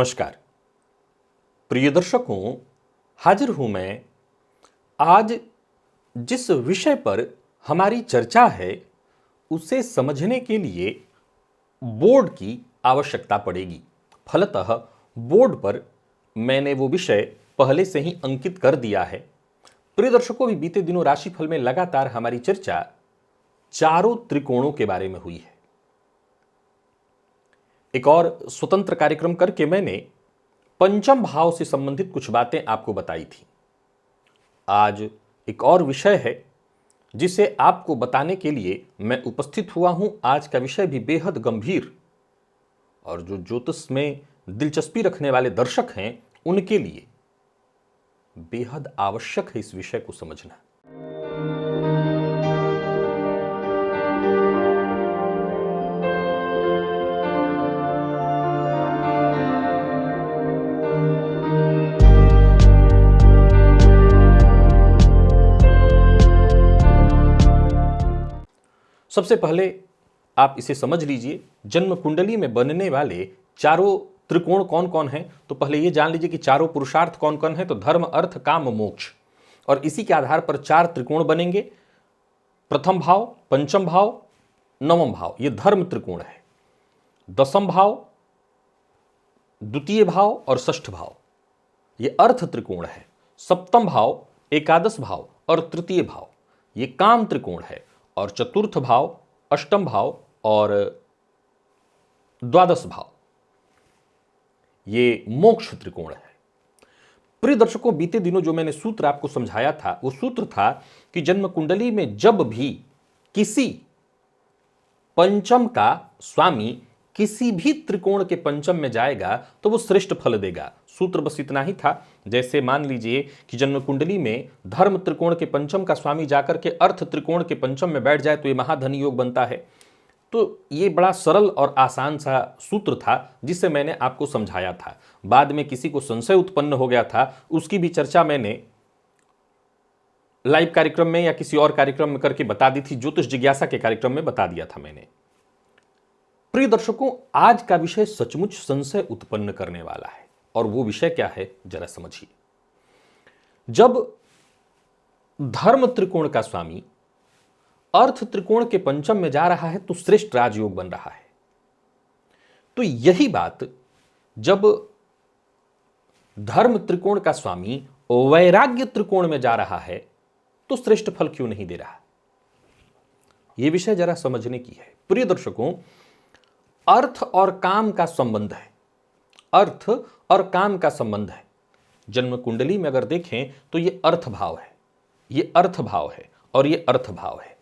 नमस्कार प्रिय दर्शकों, हाजिर हूं मैं आज जिस विषय पर हमारी चर्चा है उसे समझने के लिए बोर्ड की आवश्यकता पड़ेगी। फलतः बोर्ड पर मैंने वो विषय पहले से ही अंकित कर दिया है। प्रिय दर्शकों, भी बीते दिनों राशिफल में लगातार हमारी चर्चा चारों त्रिकोणों के बारे में हुई है। एक और स्वतंत्र कार्यक्रम करके मैंने पंचम भाव से संबंधित कुछ बातें आपको बताई थी। आज एक और विषय है जिसे आपको बताने के लिए मैं उपस्थित हुआ हूं। आज का विषय भी बेहद गंभीर और जो ज्योतिष में दिलचस्पी रखने वाले दर्शक हैं उनके लिए बेहद आवश्यक है इस विषय को समझना। सबसे पहले आप इसे समझ लीजिए, जन्म कुंडली में बनने वाले चारों त्रिकोण कौन कौन हैं। तो पहले ये जान लीजिए कि चारों पुरुषार्थ कौन कौन हैं। तो धर्म, अर्थ, काम, मोक्ष, और इसी के आधार पर चार त्रिकोण बनेंगे। प्रथम भाव, पंचम भाव, नवम भाव, ये धर्म त्रिकोण है। दसम भाव, द्वितीय भाव और षष्ठ भाव, ये अर्थ त्रिकोण है। सप्तम भाव, एकादश भाव और तृतीय भाव, ये काम त्रिकोण है। और चतुर्थ भाव, अष्टम भाव और द्वादश भाव, ये मोक्ष त्रिकोण है। प्रिय दर्शकों, बीते दिनों जो मैंने सूत्र आपको समझाया था वो सूत्र था कि जन्म कुंडली में जब भी किसी पंचम का स्वामी किसी भी त्रिकोण के पंचम में जाएगा तो वो श्रेष्ठ फल देगा। सूत्र बस इतना ही था। जैसे मान लीजिए कि जन्म कुंडली में धर्म त्रिकोण के पंचम का स्वामी जाकर के अर्थ त्रिकोण के पंचम में बैठ जाए तो ये महाधनी योग बनता है। तो ये बड़ा सरल और आसान सा सूत्र था जिसे मैंने आपको समझाया था। बाद में किसी को संशय उत्पन्न हो गया था, उसकी भी चर्चा मैंने लाइव कार्यक्रम में या किसी और कार्यक्रम में करके बता दी थी। ज्योतिष जिज्ञासा के कार्यक्रम में बता दिया था मैंने। प्रिय दर्शकों, आज का विषय सचमुच संशय उत्पन्न करने वाला है। और वो विषय क्या है जरा समझिए। जब धर्म त्रिकोण का स्वामी अर्थ त्रिकोण के पंचम में जा रहा है तो श्रेष्ठ राजयोग बन रहा है। तो यही बात जब धर्म त्रिकोण का स्वामी वैराग्य त्रिकोण में जा रहा है तो श्रेष्ठ फल क्यों नहीं दे रहा। यह विषय जरा समझने की है। प्रिय दर्शकों, अर्थ और काम का संबंध है। अर्थ और काम का संबंध है। जन्म कुंडली में अगर देखें तो ये अर्थ भाव है, ये अर्थ भाव है और ये अर्थ भाव है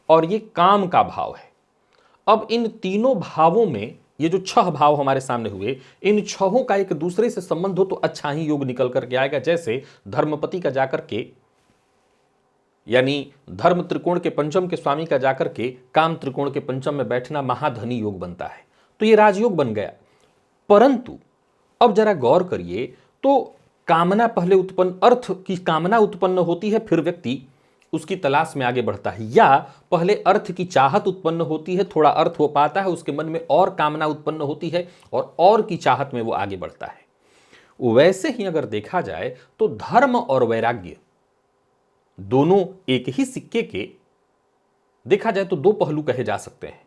और ये काम का भाव है। अब इन तीनों भावों में ये जो 6 भाव हमारे सामने हुए, इन 6 का एक दूसरे से संबंध हो तो अच्छा ही योग निकल करके आएगा। जैसे धर्मपति का जाकर के, यानी धर्म त्रिकोण के पंचम के स्वामी का जाकर के काम त्रिकोण के पंचम में बैठना महाधनी योग बनता है। तो ये राजयोग बन गया। परंतु अब जरा गौर करिए तो कामना पहले उत्पन्न, अर्थ की कामना उत्पन्न होती है, फिर व्यक्ति उसकी तलाश में आगे बढ़ता है। या पहले अर्थ की चाहत उत्पन्न होती है, थोड़ा अर्थ हो पाता है, उसके मन में और कामना उत्पन्न होती है और की चाहत में वो आगे बढ़ता है। वैसे ही अगर देखा जाए तो धर्म और वैराग्य दोनों एक ही सिक्के के देखा जाए तो 2 पहलू कहे जा सकते हैं।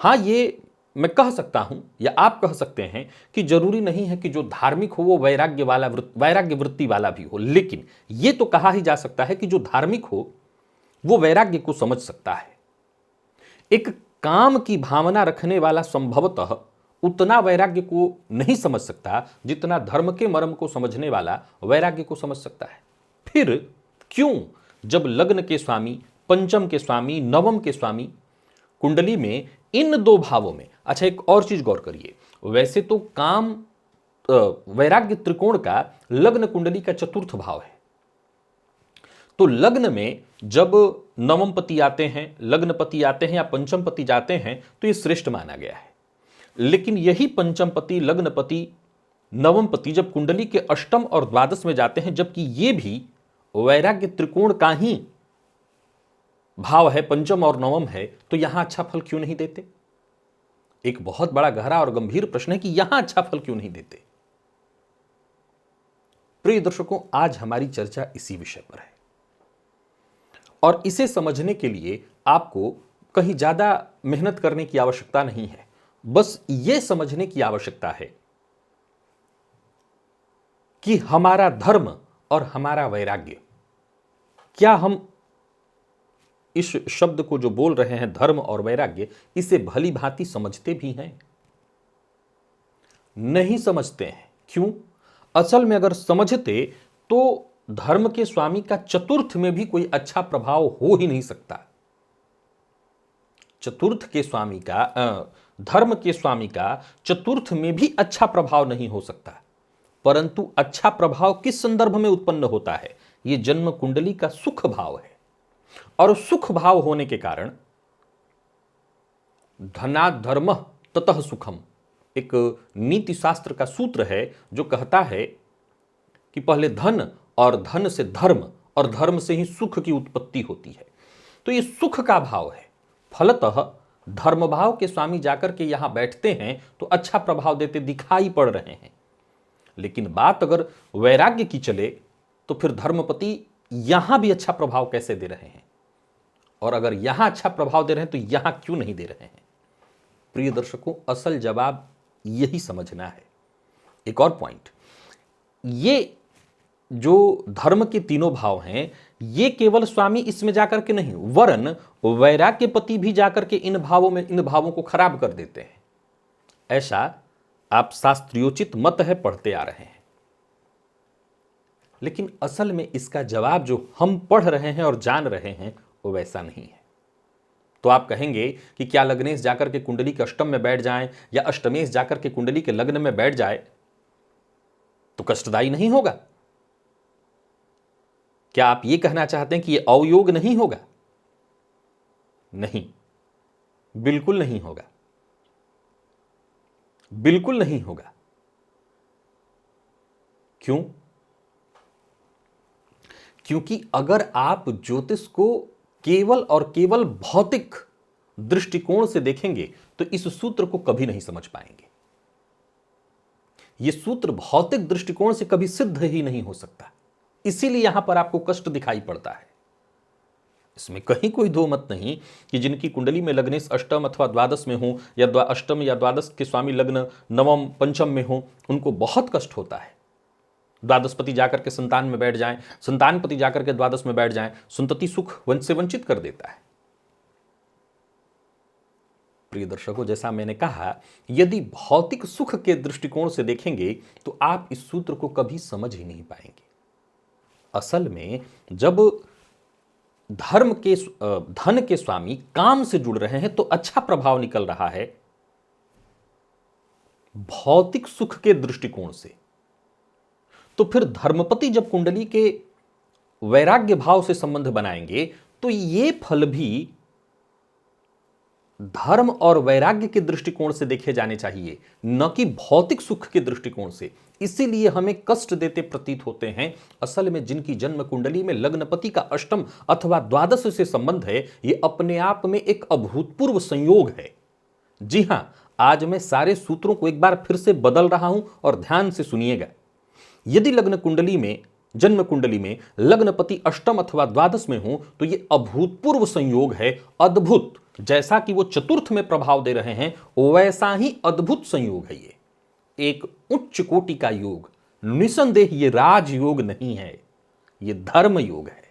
हां, ये मैं कह सकता हूं या आप कह सकते हैं कि जरूरी नहीं है कि जो धार्मिक हो वो वैराग्य वृत्ति वाला भी हो। लेकिन यह तो कहा ही जा सकता है कि जो धार्मिक हो वो वैराग्य को समझ सकता है। एक काम की भावना रखने वाला संभवतः उतना वैराग्य को नहीं समझ सकता जितना धर्म के मर्म को समझने वाला वैराग्य को समझ सकता है। फिर क्यों जब लग्न के स्वामी, पंचम के स्वामी, नवम के स्वामी कुंडली में इन 2 भावों में, अच्छा एक और चीज गौर करिए, वैसे तो काम वैराग्य त्रिकोण का लग्न कुंडली का चतुर्थ भाव है। तो लग्न में जब नवम पति आते हैं, लग्न पति आते हैं या पंचम पति जाते हैं तो ये श्रेष्ठ माना गया है। लेकिन यही पंचम पति, लग्न पति, नवम पति जब कुंडली के अष्टम और द्वादश में जाते हैं, जबकि ये भी वैराग्य त्रिकोण का ही भाव है, पंचम और नवम है, तो यहां अच्छा फल क्यों नहीं देते। एक बहुत बड़ा गहरा और गंभीर प्रश्न है कि यहां अच्छा फल क्यों नहीं देते। प्रिय दर्शकों, आज हमारी चर्चा इसी विषय पर है और इसे समझने के लिए आपको कहीं ज्यादा मेहनत करने की आवश्यकता नहीं है। बस यह समझने की आवश्यकता है कि हमारा धर्म और हमारा वैराग्य, क्या हम इस शब्द को जो बोल रहे हैं धर्म और वैराग्य, इसे भली भांति समझते भी हैं? नहीं समझते हैं। क्यों? असल में अगर समझते तो धर्म के स्वामी का चतुर्थ में भी कोई अच्छा प्रभाव हो ही नहीं सकता। चतुर्थ के स्वामी का धर्म के स्वामी का चतुर्थ में भी अच्छा प्रभाव नहीं हो सकता। परंतु अच्छा प्रभाव किस संदर्भ में उत्पन्न होता है? यह जन्म कुंडली का सुख भाव है और सुख भाव होने के कारण धनात् धर्म ततः सुखम, एक नीति शास्त्र का सूत्र है जो कहता है कि पहले धन और धन से धर्म और धर्म से ही सुख की उत्पत्ति होती है। तो यह सुख का भाव है। फलतः धर्म भाव के स्वामी जाकर के यहां बैठते हैं तो अच्छा प्रभाव देते दिखाई पड़ रहे हैं। लेकिन बात अगर वैराग्य की चले तो फिर धर्मपति यहां भी अच्छा प्रभाव कैसे दे रहे हैं, और अगर यहां अच्छा प्रभाव दे रहे हैं तो यहां क्यों नहीं दे रहे हैं? प्रिय दर्शकों, असल जवाब यही समझना है। एक और पॉइंट, ये जो धर्म के तीनों भाव हैं, ये केवल स्वामी इसमें जाकर के नहीं, वरन वैराग्यपति भी जाकर के इन भावों को खराब कर देते हैं। ऐसा आप शास्त्रोचित मत है पढ़ते आ रहे हैं। लेकिन असल में इसका जवाब जो हम पढ़ रहे हैं और जान रहे हैं वो वैसा नहीं है। तो आप कहेंगे कि क्या लग्नेश जाकर के कुंडली के अष्टम में बैठ जाएं या अष्टमेश जाकर के कुंडली के लग्न में बैठ जाए तो कष्टदायी नहीं होगा? क्या आप यह कहना चाहते हैं कि यह अवयोग नहीं होगा? नहीं, बिल्कुल नहीं होगा, बिल्कुल नहीं होगा। क्यों? क्योंकि अगर आप ज्योतिष को केवल और केवल भौतिक दृष्टिकोण से देखेंगे तो इस सूत्र को कभी नहीं समझ पाएंगे। यह सूत्र भौतिक दृष्टिकोण से कभी सिद्ध ही नहीं हो सकता। इसीलिए यहां पर आपको कष्ट दिखाई पड़ता है। इसमें कहीं कोई दो मत नहीं कि जिनकी कुंडली में लग्नेश अष्टम अथवा द्वादश में हो या अष्टम या द्वादश के स्वामी लग्न नवम पंचम में हो, उनको बहुत कष्ट होता है। द्वादशपति जाकर के संतान में बैठ जाएं, संतानपति जाकर के द्वादश में बैठ जाएं, संतति सुख वंश से वंचित कर देता है। प्रिय दर्शकों, जैसा मैंने कहा, यदि भौतिक सुख के दृष्टिकोण से देखेंगे तो आप इस सूत्र को कभी समझ ही नहीं पाएंगे। असल में जब धन के स्वामी काम से जुड़ रहे हैं तो अच्छा प्रभाव निकल रहा है भौतिक सुख के दृष्टिकोण से। तो फिर धर्मपति जब कुंडली के वैराग्य भाव से संबंध बनाएंगे तो ये फल भी धर्म और वैराग्य के दृष्टिकोण से देखे जाने चाहिए, न कि भौतिक सुख के दृष्टिकोण से। इसीलिए हमें कष्ट देते प्रतीत होते हैं असल में जिनकी जन्म कुंडली में लग्नपति का अष्टम अथवा द्वादश से संबंध है। ये अपने आप में एक अभूतपूर्व संयोग है। जी हां, आज मैं सारे सूत्रों को एक बार फिर से बदल रहा हूं और ध्यान से सुनिएगा। यदि जन्म कुंडली में लग्नपति अष्टम अथवा द्वादश में हो तो यह अभूतपूर्व संयोग है, अद्भुत। जैसा कि वो चतुर्थ में प्रभाव दे रहे हैं वैसा ही अद्भुत संयोग है। ये एक उच्च कोटि का योग, निसंदेह ये राजयोग नहीं है, ये धर्म योग है।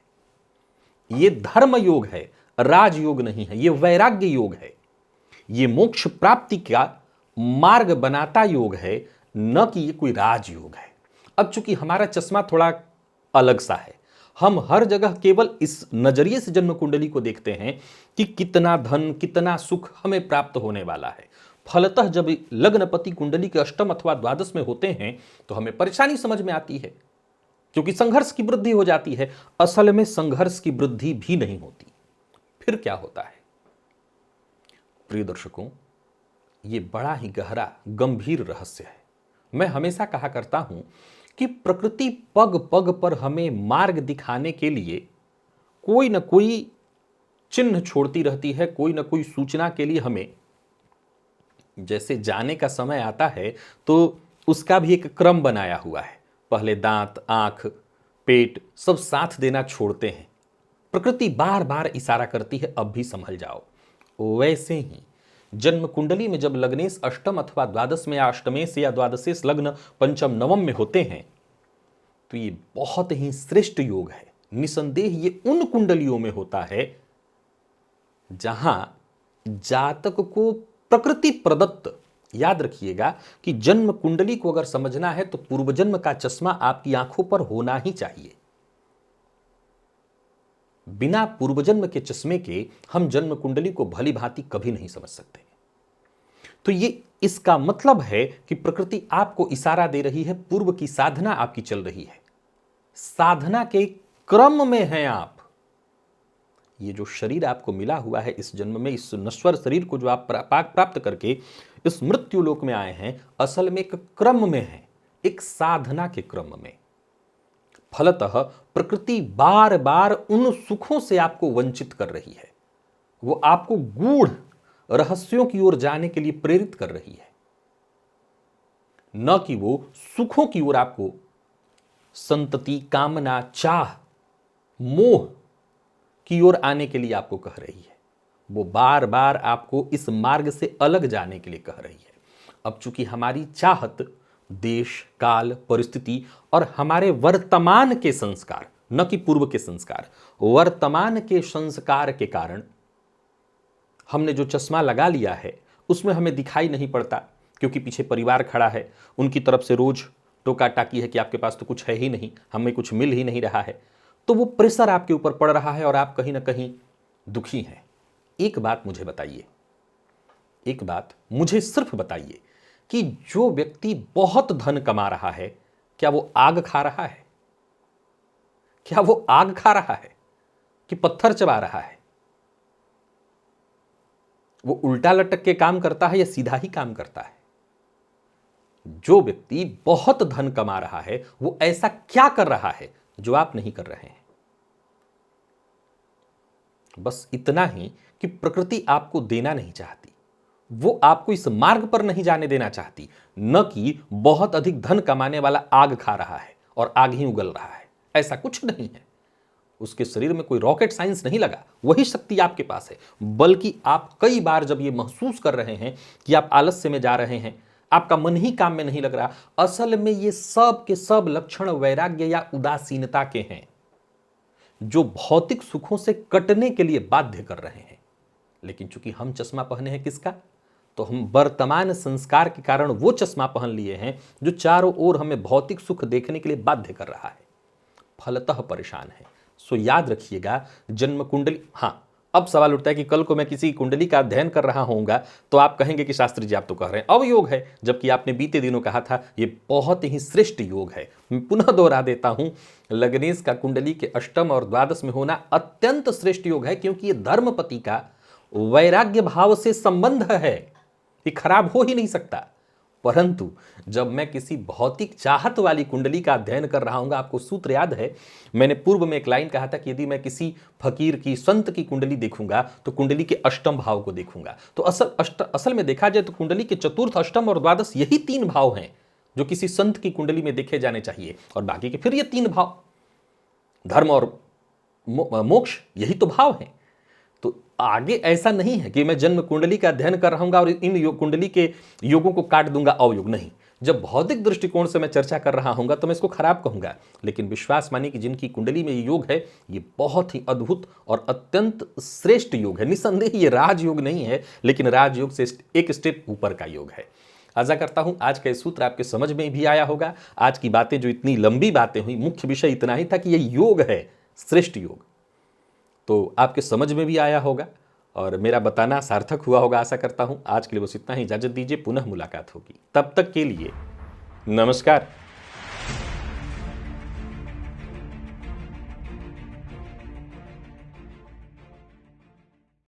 ये धर्म योग है, राजयोग नहीं है। ये वैराग्य योग है, ये मोक्ष प्राप्ति का मार्ग बनाता योग है, न कि ये कोई राजयोग है। अब चूंकि हमारा चश्मा थोड़ा अलग सा है, हम हर जगह केवल इस नजरिए से जन्म कुंडली को देखते हैं कि कितना धन कितना सुख हमें प्राप्त होने वाला है। फलतः जब लग्नपति कुंडली के अष्टम अथवा द्वादश में होते हैं तो हमें परेशानी समझ में आती है, क्योंकि संघर्ष की वृद्धि हो जाती है। असल में संघर्ष की वृद्धि भी नहीं होती। फिर क्या होता है? प्रिय दर्शकों, यह बड़ा ही गहरा गंभीर रहस्य है। मैं हमेशा कहा करता हूं कि प्रकृति पग पग पर हमें मार्ग दिखाने के लिए कोई न कोई चिन्ह छोड़ती रहती है, कोई न कोई सूचना के लिए हमें जैसे जाने का समय आता है तो उसका भी एक क्रम बनाया हुआ है। पहले दांत, आंख, पेट सब साथ देना छोड़ते हैं। प्रकृति बार बार इशारा करती है अब भी संभल जाओ। वैसे ही जन्म कुंडली में जब लग्नेश अष्टम अथवा द्वादश में या अष्टमेश या द्वादशेश लग्न पंचम नवम में होते हैं तो ये बहुत ही श्रेष्ठ योग है। निसंदेह ये उन कुंडलियों में होता है जहां जातक को प्रकृति प्रदत्त, याद रखिएगा कि जन्म कुंडली को अगर समझना है तो पूर्व जन्म का चश्मा आपकी आंखों पर होना ही चाहिए। बिना पूर्व जन्म के चश्मे के हम जन्म कुंडली को भली भांति कभी नहीं समझ सकते। तो ये इसका मतलब है कि प्रकृति आपको इशारा दे रही है, पूर्व की साधना आपकी चल रही है, साधना के क्रम में हैं आप। ये जो शरीर आपको मिला हुआ है इस जन्म में, इस नश्वर शरीर को जो आप प्राप्त करके इस मृत्यु लोक में आए हैं, असल में एक क्रम में है, एक साधना के क्रम में। फलतः प्रकृति बार बार उन सुखों से आपको वंचित कर रही है, वो आपको गूढ़ रहस्यों की ओर जाने के लिए प्रेरित कर रही है, न कि वो सुखों की ओर आपको संतति, कामना, चाह, मोह की ओर आने के लिए आपको कह रही है। वो बार बार आपको इस मार्ग से अलग जाने के लिए कह रही है। अब चूंकि हमारी चाहत देश, काल, परिस्थिति और हमारे वर्तमान के संस्कार, न कि पूर्व के संस्कार, वर्तमान के संस्कार के कारण हमने जो चश्मा लगा लिया है उसमें हमें दिखाई नहीं पड़ता, क्योंकि पीछे परिवार खड़ा है, उनकी तरफ से रोज टोका टाकी है कि आपके पास तो कुछ है ही नहीं, हमें कुछ मिल ही नहीं रहा है। तो वो प्रेशर आपके ऊपर पड़ रहा है और आप कहीं ना कहीं दुखी हैं। एक बात मुझे बताइए, एक बात मुझे सिर्फ बताइए कि जो व्यक्ति बहुत धन कमा रहा है, क्या वो आग खा रहा है? क्या वो आग खा रहा है कि पत्थर चबा रहा है? वो उल्टा लटक के काम करता है या सीधा ही काम करता है? जो व्यक्ति बहुत धन कमा रहा है वो ऐसा क्या कर रहा है जो आप नहीं कर रहे हैं? बस इतना ही कि प्रकृति आपको देना नहीं चाहती, वो आपको इस मार्ग पर नहीं जाने देना चाहती, न कि बहुत अधिक धन कमाने वाला आग खा रहा है और आग ही उगल रहा है। ऐसा कुछ नहीं है। उसके शरीर में कोई रॉकेट साइंस नहीं लगा, वही शक्ति आपके पास है। बल्कि आप कई बार जब ये महसूस कर रहे हैं कि आप आलस्य में जा रहे हैं, आपका मन ही काम में नहीं लग रहा, असल में ये सब के सब लक्षण वैराग्य या उदासीनता के हैं, जो भौतिक सुखों से कटने के लिए बाध्य कर रहे हैं। लेकिन चूंकि हम चश्मा पहने हैं किसका, तो हम वर्तमान संस्कार के कारण वो चश्मा पहन लिए हैं जो चारों ओर हमें भौतिक सुख देखने के लिए बाध्य कर रहा है, फलतः परेशान है। सो याद रखिएगा, जन्म कुंडली, हाँ अब सवाल उठता है कि कल को मैं किसी कुंडली का अध्ययन कर रहा होऊंगा तो आप कहेंगे कि शास्त्री जी आप तो कह रहे हैं अवयोग है, जबकि आपने बीते दिनों कहा था ये बहुत ही श्रेष्ठ योग है। मैं पुनः दोहरा देता हूं, लग्नेश का कुंडली के अष्टम और द्वादश में होना अत्यंत श्रेष्ठ योग है, क्योंकि ये धर्मपति का वैराग्य भाव से संबंध है, ये खराब हो ही नहीं सकता। परंतु जब मैं किसी भौतिक चाहत वाली कुंडली का अध्ययन कर रहा हूं, आपको सूत्र याद है, मैंने पूर्व में एक लाइन कहा था कि यदि मैं किसी फकीर की, संत की कुंडली देखूंगा तो कुंडली के अष्टम भाव को देखूंगा। तो असल में देखा जाए तो कुंडली के चतुर्थ, अष्टम और द्वादश यही तीन भाव हैं जो किसी संत की कुंडली में देखे जाने चाहिए, और बाकी के फिर ये तीन भाव, धर्म और मोक्ष, यही तो भाव हैं। तो आगे ऐसा नहीं है कि मैं जन्म कुंडली का अध्ययन कर रहा हूं और इन कुंडली के योगों को काट दूंगा अवयोग, नहीं। जब भौतिक दृष्टिकोण से मैं चर्चा कर रहा हूंगा तो मैं इसको खराब कहूंगा, लेकिन विश्वास मानिए कि जिनकी कुंडली में ये योग है, ये बहुत ही अद्भुत और अत्यंत श्रेष्ठ योग है। निसंदेह ये राजयोग नहीं है, लेकिन राजयोग से एक स्टेप ऊपर का योग है। आशा करता हूं आज का सूत्र आपके समझ में भी आया होगा। आज की बातें जो इतनी लंबी बातें हुई, मुख्य विषय इतना ही था कि यह योग है, श्रेष्ठ योग, तो आपके समझ में भी आया होगा और मेरा बताना सार्थक हुआ होगा, आशा करता हूं। आज के लिए बस इतना ही, इजाजत दीजिए, पुनः मुलाकात होगी। तब तक के लिए नमस्कार।